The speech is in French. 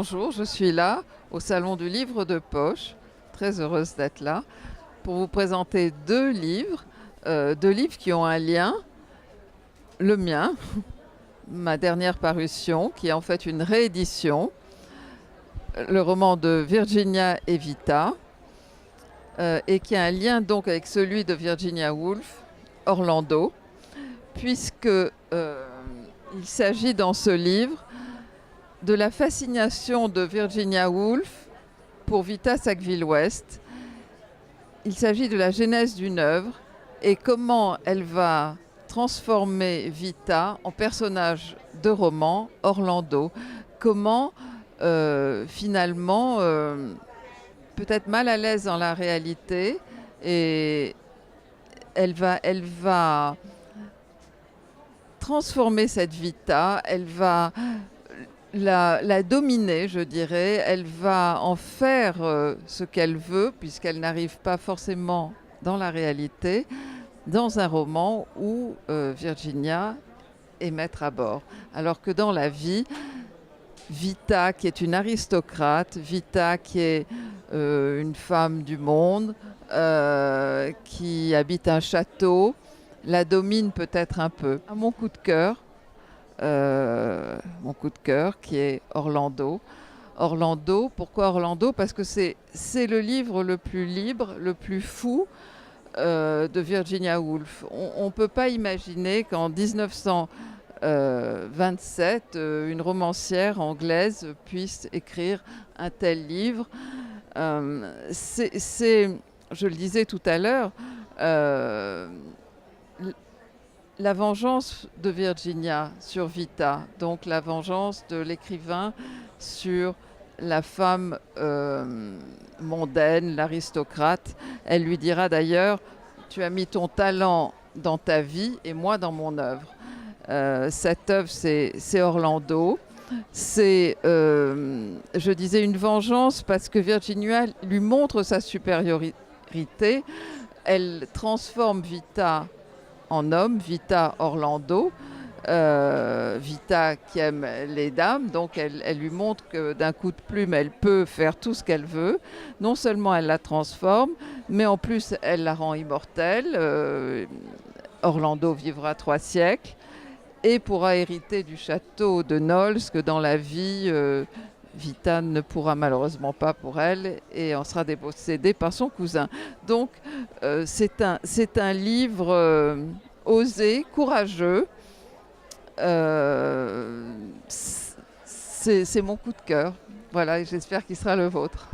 bonjour, je suis là au Salon du Livre de Poche, très heureuse d'être là, pour vous présenter deux livres qui ont un lien, le mien, ma dernière parution, qui est en fait une réédition, le roman de Virginia Evita, et qui a un lien donc avec celui de Virginia Woolf, Orlando, puisque il s'agit dans ce livre de la fascination de Virginia Woolf pour Vita Sackville-West. Il s'agit de la genèse d'une œuvre et comment elle va transformer Vita en personnage de roman, Orlando. Comment finalement, peut-être mal à l'aise dans la réalité, et elle va transformer cette Vita, elle va la dominer, je dirais. Elle va en faire ce qu'elle veut, puisqu'elle n'arrive pas forcément dans la réalité, dans un roman où Virginia est maître à bord. Alors que dans la vie, Vita, qui est une aristocrate, Vita, qui est une femme du monde, qui habite un château, la domine peut-être un peu. À mon coup de cœur, qui est Orlando. Orlando, pourquoi Orlando? Parce que c'est le livre le plus libre, le plus fou de Virginia Woolf. On ne peut pas imaginer qu'en 1927, une romancière anglaise puisse écrire un tel livre. Je le disais tout à l'heure, la vengeance de Virginia sur Vita, donc la vengeance de l'écrivain sur la femme mondaine, l'aristocrate. Elle lui dira d'ailleurs: tu as mis ton talent dans ta vie et moi dans mon œuvre. Cette œuvre, c'est Orlando. C'est, je disais, une vengeance parce que Virginia lui montre sa supériorité. Elle transforme Vita en homme, Vita Orlando, Vita qui aime les dames, donc elle lui montre que d'un coup de plume, elle peut faire tout ce qu'elle veut. Non seulement elle la transforme, mais en plus elle la rend immortelle. Orlando vivra 3 siècles et pourra hériter du château de Knowles, que dans la vie, Vita ne pourra malheureusement pas pour elle, et en sera dépossédée par son cousin. Donc c'est un livre osé, courageux. C'est mon coup de cœur. Voilà, et j'espère qu'il sera le vôtre.